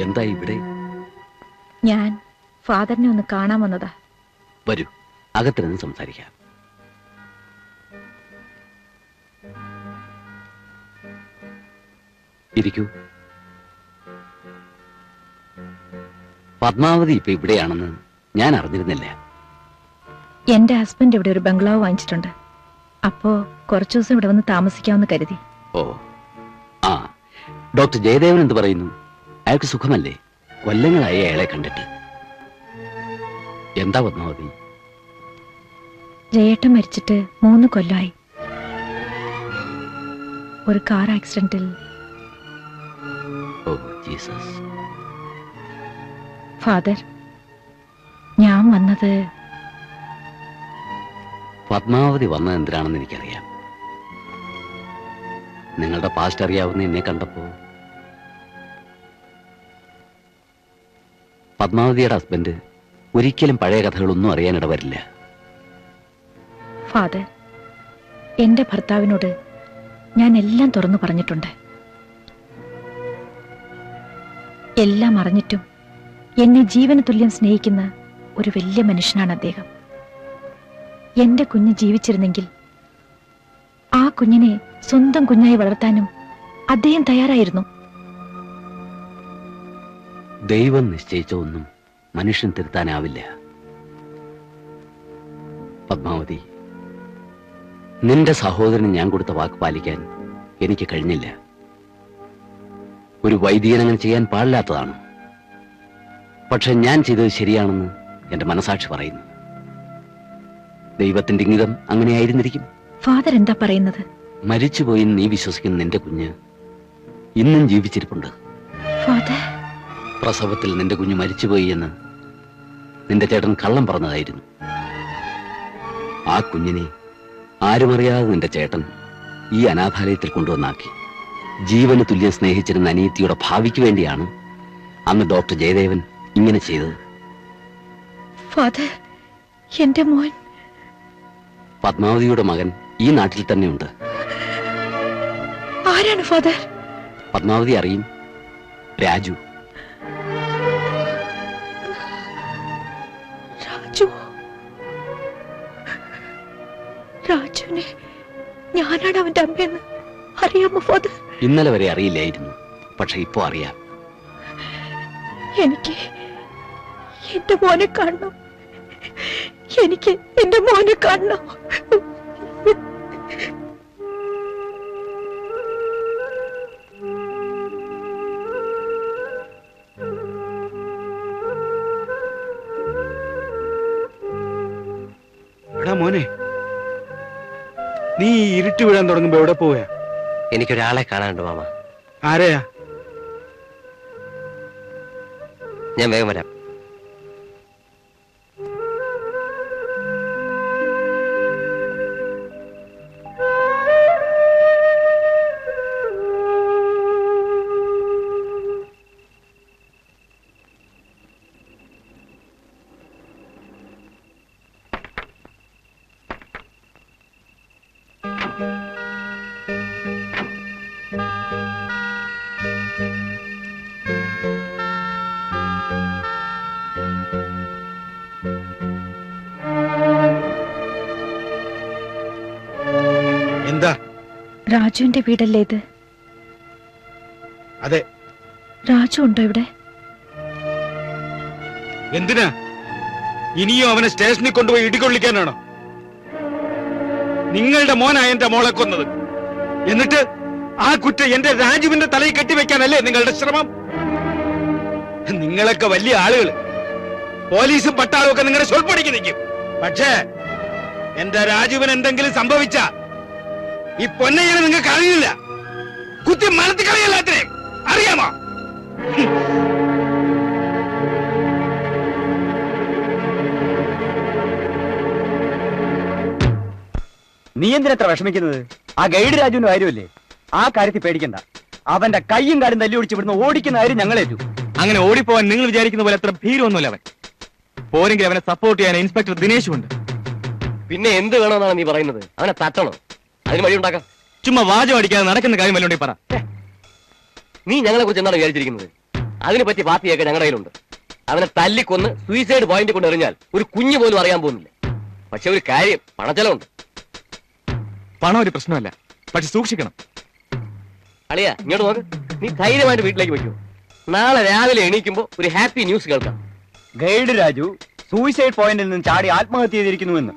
എന്താ ഇവിടെ? ഞാൻ ഫാദറിനെ ഒന്ന് കാണാൻ വന്നതാ. വരൂ, അകത്തിരുന്ന് സംസാരിക്കാം. ഇരിക്കൂ. പത്മാവതി ഇപ്പൊ ഇവിടെയാണെന്ന് ഞാൻ അറിഞ്ഞിരുന്നില്ല. എന്റെ ഹസ്ബൻഡ് ഇവിടെ ഒരു ബംഗ്ലാവ് വാങ്ങിച്ചിട്ടുണ്ട്. അപ്പോ കുറച്ചു ദിവസം ഇവിടെ വന്ന് താമസിക്കാമെന്ന് കരുതി. ഓ, ആ, ഡോക്ടർ ജയദേവൻ എന്ത് പറയുന്നു? അയാൾക്ക് സുഖമല്ലേ? കൊല്ലങ്ങളായി അയാളെ കണ്ടിട്ട്. എന്താ പത്മാവതി? ജയേട്ടൻ മരിച്ചിട്ട് 3 കൊല്ലമായി. ഒരു കാർ ആക്സിഡന്റിൽ. Oh Jesus. ഫാദർ, ഞാൻ വന്നത്. പത്മാവതി വന്നത് എന്തിനാണെന്ന് എനിക്കറിയാം. നിങ്ങളുടെ പാസ്റ്റ് അറിയാവുന്ന എന്നെ കണ്ടപ്പോ പത്മാവതിയുടെ ഹസ്ബൻഡ് ഒരിക്കലും പഴയ കഥകളൊന്നും അറിയാനിട വരില്ല. ഫാദർ, എന്റെ ഭർത്താവിനോട് ഞാൻ എല്ലാം തുറന്നു പറഞ്ഞിട്ടുണ്ട്. എല്ലാം അറിഞ്ഞിട്ടും എന്നെ ജീവന തുല്യം സ്നേഹിക്കുന്ന ഒരു വലിയ മനുഷ്യനാണ് അദ്ദേഹം. എന്റെ കുഞ്ഞ് ജീവിച്ചിരുന്നെങ്കിൽ ആ കുഞ്ഞിനെ സ്വന്തം കുഞ്ഞായി വളർത്താനും അദ്ദേഹം തയ്യാറായിരുന്നു. ദൈവം നിശ്ചയിച്ച ഒന്നും മനുഷ്യൻ തിരുത്താനാവില്ല. പത്മാവതി, നിന്റെ സഹോദരന് ഞാൻ കൊടുത്ത വാക്ക് പാലിക്കാൻ എനിക്ക് കഴിഞ്ഞില്ല. ഒരു വൈദികൻ അങ്ങനെ ചെയ്യാൻ പാടില്ലാത്തതാണ്. പക്ഷെ ഞാൻ ചെയ്തത് ശരിയാണെന്ന് എന്റെ മനസാക്ഷി പറയുന്നു. ദൈവത്തിന്റെ ഇംഗിതം അങ്ങനെയായിരുന്നിരിക്കും. ഫാദർ എന്താ പറയുന്നത്? മരിച്ചുപോയി നീ വിശ്വസിക്കുന്ന നിന്റെ കുഞ്ഞ് ഇന്നും ജീവിച്ചിരിപ്പുണ്ട്. ഫാദർ, പ്രസവത്തിൽ നിന്റെ കുഞ്ഞ് മരിച്ചുപോയി എന്ന് നിന്റെ ചേട്ടൻ കള്ളം പറഞ്ഞതായിരുന്നു. ആ കുഞ്ഞിനെ ആരുമറിയാതെ നിന്റെ ചേട്ടൻ ഈ അനാഥാലയത്തിൽ കൊണ്ടുവന്നാക്കി. ജീവന് തുല്യം സ്നേഹിച്ചിരുന്ന അനിയത്തിയുടെ ഭാവിക്ക് വേണ്ടിയാണ് അന്ന് ഡോക്ടർ ജയദേവൻ ഇങ്ങനെ ചെയ്തത്. ഫാദർ, എന്റെ മോൻ. പത്മാവതിയുടെ മകൻ ഈ നാട്ടിൽ തന്നെയുണ്ട്. ആരാണ് ഫാദർ? പത്മാവതി അറിയും, രാജു. രാജുവിനെ ഞാനാണ് അവന്റെ അമ്മയെന്ന് അറിയാമോ ഫാദർ? ഇന്നലെ വരെ അറിയില്ലായിരുന്നു, പക്ഷെ ഇപ്പോ അറിയാം. എനിക്ക് എന്റെ മോനെ കാണണം. എനിക്ക് എന്റെ മോനെ കാണണം. മോനെ, നീ ഇരുട്ട് വീഴാൻ തുടങ്ങുമ്പോ എവിടെ പോവുക? എനിക്കൊരാളെ കാണാനുണ്ട് മാമ. ആരെയാ? ഞാൻ വേഗം വരാം. എന്താ? രാജുവിന്റെ വീടല്ലേ ഇത്? അതെ. രാജു ഉണ്ടോ ഇവിടെ? എന്തിനാ? ഇനിയും അവനെ സ്റ്റേഷനിൽ കൊണ്ടുപോയി ഇടികൊള്ളിക്കാനാണോ? നിങ്ങളുടെ മോനായ എന്റെ മോളെ കൊന്നത്. എന്നിട്ട് ആ കുറ്റം എന്റെ രാജുവിന്റെ തലയിൽ കെട്ടിവെക്കാനല്ലേ നിങ്ങളുടെ ശ്രമം? നിങ്ങളൊക്കെ വലിയ ആളുകൾ, പോലീസും പട്ടാളവും ഒക്കെ നിങ്ങളുടെ സ്വൽപ്പടിക്ക് നിൽക്കും. പക്ഷേ എന്റെ രാജുവിന് എന്തെങ്കിലും സംഭവിച്ച ഈ പൊന്നയ്യനെ നിങ്ങൾക്ക് അറിയില്ല. കുത്തി മനത്തി കളയല്ലാത്രയും അറിയാമോ? നീ എന്തിനത്ര വിഷമിക്കുന്നത്? ആ ഗൈഡ് രാജുവിന്റെ കാര്യമല്ലേ? ആ കാര്യത്തിൽ പേടിക്കണ്ട. അവന്റെ കയ്യും കാലും തല്ലി ഒടിച്ച് ഇവിടുന്ന് ഓടിക്കുന്ന കാര്യം ഞങ്ങളേറ്റു. അങ്ങനെ ഓടിപ്പോവാൻ നിങ്ങൾ വിചാരിക്കുന്ന പോലെ അത്ര ഭീരമൊന്നുമില്ല അവൻ. പോരെങ്കിൽ അവനെ സപ്പോർട്ട് ചെയ്യാൻ ഇൻസ്പെക്ടർ ദിനേശും ഉണ്ട്. പിന്നെ എന്ത് വേണമെന്നാണ് നീ പറയുന്നത്? അവനെ തട്ടണോ? അതിന് വഴി ഉണ്ടാക്കാം. ചുമ്മാ വാചം അടിക്കാതെ നടക്കുന്ന കാര്യം വല്ലോണ്ടേ പറ. നീ ഞങ്ങളെ കുറിച്ച് എന്താണ് വിചാരിച്ചിരിക്കുന്നത്? അതിനെ പറ്റി പാർട്ടിയൊക്കെ ഞങ്ങളുടെ കയ്യിലുണ്ട്. അവനെ തല്ലിക്കൊന്ന് സൂയിസൈഡ് പോയിന്റ് കൊണ്ട് എറിഞ്ഞാൽ ഒരു കുഞ്ഞു പോലും അറിയാൻ പോകുന്നില്ല. പക്ഷെ ഒരു കാര്യം, പണച്ചെലവുണ്ട്. പണം ഒരു പ്രശ്നമല്ല, പക്ഷെ സൂക്ഷിക്കണം. അളിയാ ഇങ്ങോട്ട് നോക്ക്, നീ ധൈര്യമായിട്ട് വീട്ടിലേക്ക് വയ്ക്കൂ. നാളെ രാവിലെ എണീക്കുമ്പോ ഒരു ഹാപ്പി ന്യൂസ് കേൾക്കാം. ഗൈഡ് രാജു സൂയിസൈഡ് പോയിന്റിൽ നിന്ന് ചാടി ആത്മഹത്യ ചെയ്തിരിക്കുന്നുവെന്ന്.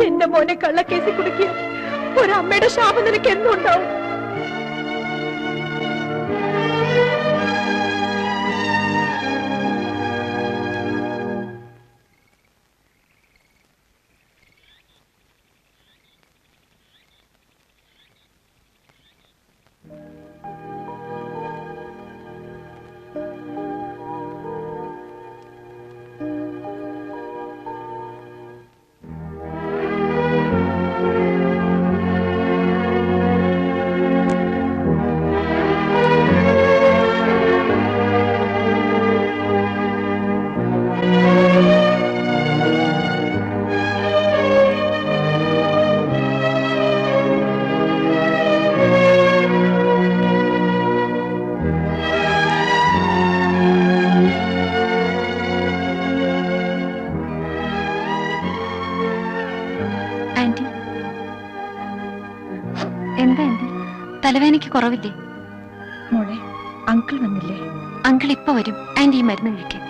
എന്റെ മോനെ കള്ളക്കേസിൽ കുടുക്കിയ ഒരമ്മയുടെ ശാപം നിനക്ക് എന്നുണ്ടാവും. തലവേദനയ്ക്ക് കുറവില്ലേ മോളെ? അങ്കിൾ വന്നില്ലേ? അങ്കിൾ ഇപ്പൊ വരും. ആന്റി ഈ മരുന്ന് കഴിക്കും.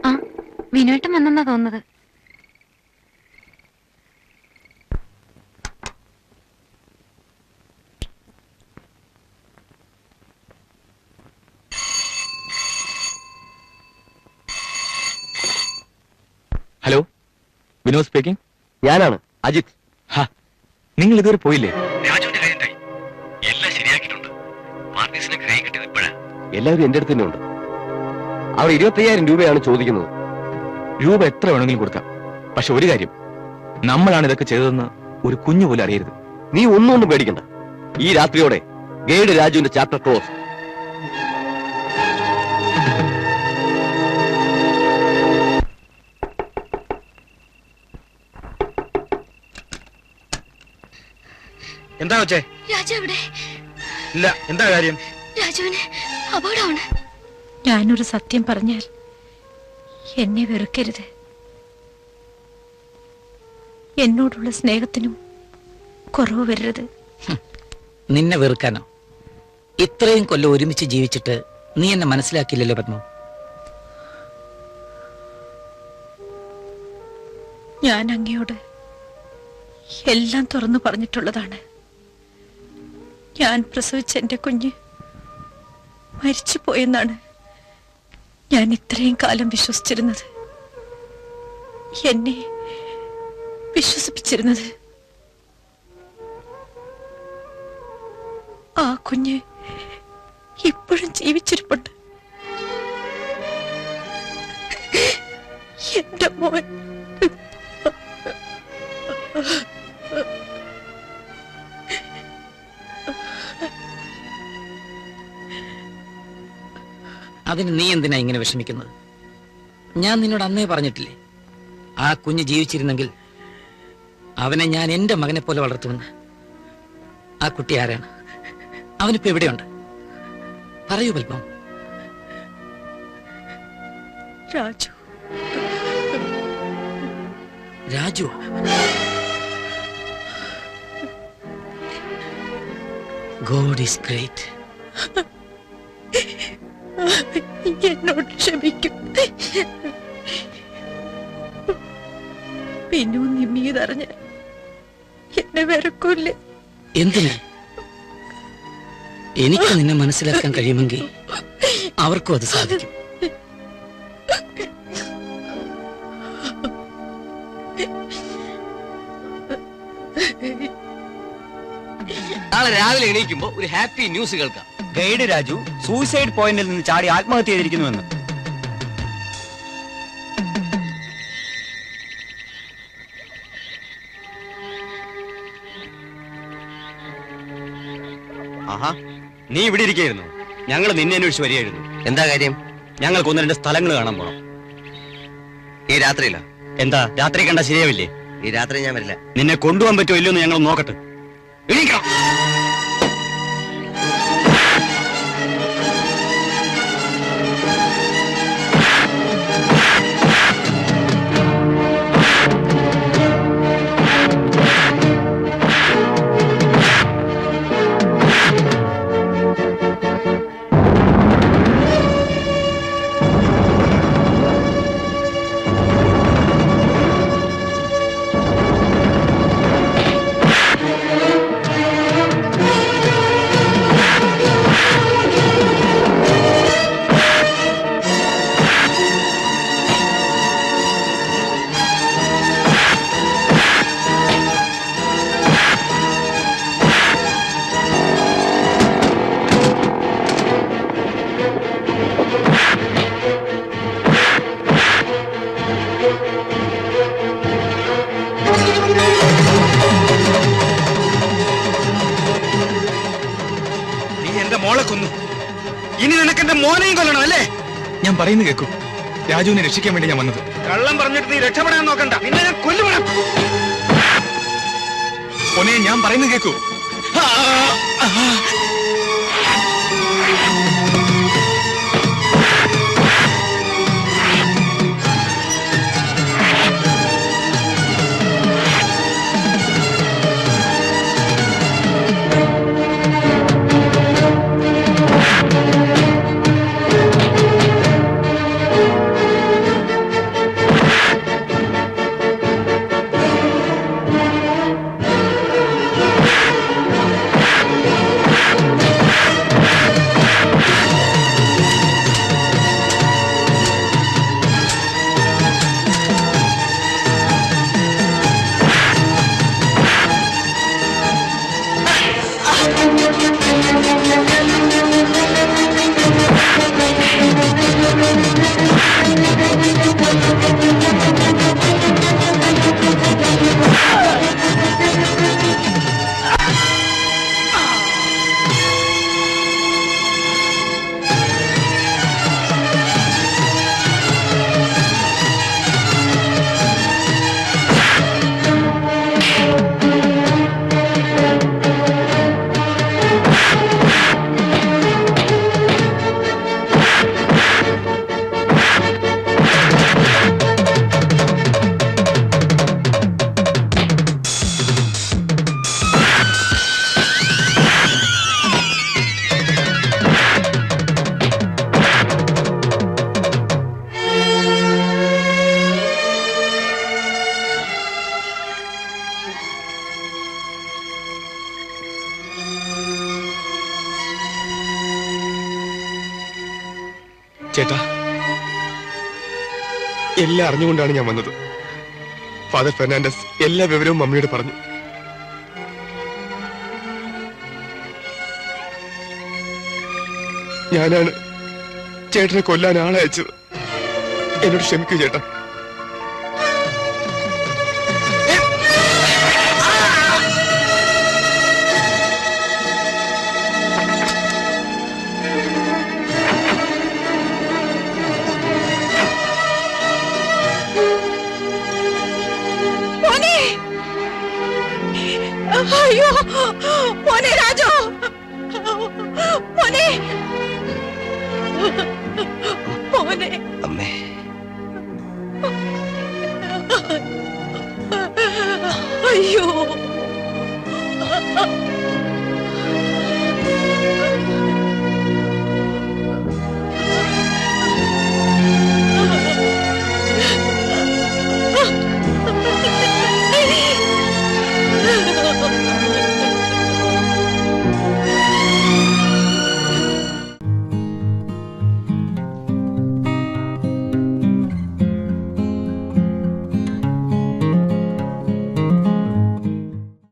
ആ വിനോട്ടം വന്നെന്നാ തോന്നുന്നത്. Hello, Vinod speaking. ഞാനാണ് അജിത്. നിങ്ങൾ ഇതുവരെ പോയില്ലേ? എല്ലാം ശരിയാക്കിയിട്ടുണ്ട്. പാർട്ടീസിനെ കൈ കിട്ടിയത് ഇപ്പോഴാ. എല്ലാവരും എന്റെ അടുത്ത് തന്നെ ഉണ്ട്. അവർ 25,000 രൂപയാണ് ചോദിക്കുന്നത്. രൂപ എത്ര വേണമെങ്കിലും കൊടുക്കാം. പക്ഷെ ഒരു കാര്യം, നമ്മളാണ് ഇതൊക്കെ ചെയ്തതെന്ന് ഒരു കുഞ്ഞു പോലും അറിയരുത്. നീ ഒന്നും പേടിക്കണ്ട. ഈ രാത്രിയോടെ ഗൈഡ് രാജുവിന്റെ ചാപ്റ്റർ ക്ലോസ്. എന്താ വെച്ചേ? രാജു എവിടെ? ഇല്ല, എന്താ കാര്യം? രാജുവിന് അപകടമാണ്. ഞാനൊരു സത്യം പറഞ്ഞാൽ എന്നെ വെറുക്കരുത്. എന്നോടുള്ള സ്നേഹത്തിനും കുറവ് വരരുത്. നിന്നെ വെറുക്കാനോ? ഇത്രയും കൊല്ലം ഒരുമിച്ച് ജീവിച്ചിട്ട് നീ എന്നെ മനസ്സിലാക്കിയില്ലല്ലോ പത്മ. ഞാൻ അങ്ങയോട് എല്ലാം തുറന്നു പറഞ്ഞിട്ടുള്ളതാണ്. ഞാൻ പ്രസവിച്ച എന്റെ കുഞ്ഞ് മരിച്ചുപോയെന്നാണ് ഞാൻ ഇത്രയും കാലം വിശ്വസിച്ചിരുന്നത്, എന്നെ വിശ്വസിപ്പിച്ചിരുന്നത്. ആ കുഞ്ഞ് ഇപ്പോഴും ജീവിച്ചിരിപ്പുണ്ട്. എന്റെ മോൻ. അതിന് നീ എന്തിനാ ഇങ്ങനെ വിഷമിക്കുന്നത്? ഞാൻ നിന്നോട് അന്നേ പറഞ്ഞിട്ടില്ലേ, ആ കുഞ്ഞ് ജീവിച്ചിരുന്നെങ്കിൽ അവനെ ഞാൻ എന്റെ മകനെ പോലെ വളർത്തുമെന്ന്. ആ കുട്ടി ആരാണ്? അവനിപ്പോ എവിടെയുണ്ട്? പറയൂ Padmam. Raju. Raju? God is great. എന്നോട് ക്ഷമിക്കും. പിന്നു നിമ്മീതറിഞ്ഞ എന്നെ വെറുക്കൂല്ലേ? എന്തിന്? എനിക്ക് നിന്നെ മനസ്സിലാക്കാൻ കഴിയുമെങ്കിൽ അവർക്കും അത് സാധിക്കും. നാളെ രാവിലെ എണീക്കുമ്പോ ഒരു ഹാപ്പി ന്യൂസ് കേൾക്കാം. ഗൈഡ് രാജു സൂയിസൈഡ് പോയിന്റിൽ നിന്ന് ചാടി ആത്മഹത്യ ചെയ്തിരിക്കുന്നുവെന്ന്. ആഹാ, നീ ഇവിടെ ഇരിക്കായിരുന്നു. ഞങ്ങൾ നിന്നെ അന്വേഷിച്ച് വരികയായിരുന്നു. എന്താ കാര്യം? ഞങ്ങൾക്ക് ഒന്ന് രണ്ട് സ്ഥലങ്ങൾ കാണാൻ പോണം. ഈ രാത്രിയിലോ? എന്താ രാത്രി കണ്ട ശരിയാവില്ലേ? ഈ രാത്രി ഞാൻ വരില്ല. നിന്നെ കൊണ്ടുപോകാൻ പറ്റുമോ ഇല്ലയോ എന്ന് ഞങ്ങൾ നോക്കട്ടെ. എണീക്കണം. ഇനി നിനക്ക് എന്റെ മോനെയും കൊല്ലണം അല്ലേ? ഞാൻ പറയുന്നത് കേൾക്കൂ. രാജുവിനെ രക്ഷിക്കാൻ വേണ്ടി ഞാൻ വന്നത്. കള്ളം പറഞ്ഞിട്ട് നീ രക്ഷപ്പെടാൻ നോക്കണ്ട, നിന്നെ ഞാൻ കൊല്ലുവേണം. പൊന്നെ, ഞാൻ പറയുന്നത് കേൾക്കൂ. ചേട്ടാ, എല്ലാം അറിഞ്ഞുകൊണ്ടാണ് ഞാൻ വന്നത്. ഫാദർ ഫെർണാണ്ടസ് എല്ലാ വിവരവും മമ്മിയോട് പറഞ്ഞു. ഞാനാണ് ചേട്ടനെ കൊല്ലാൻ ആളെ അയച്ചത്. എന്നോട് ക്ഷമിക്കൂ ചേട്ടാ. അയ്യോ മോനെ രാജു, മോനെ മോനെ. അമ്മേ, അയ്യോ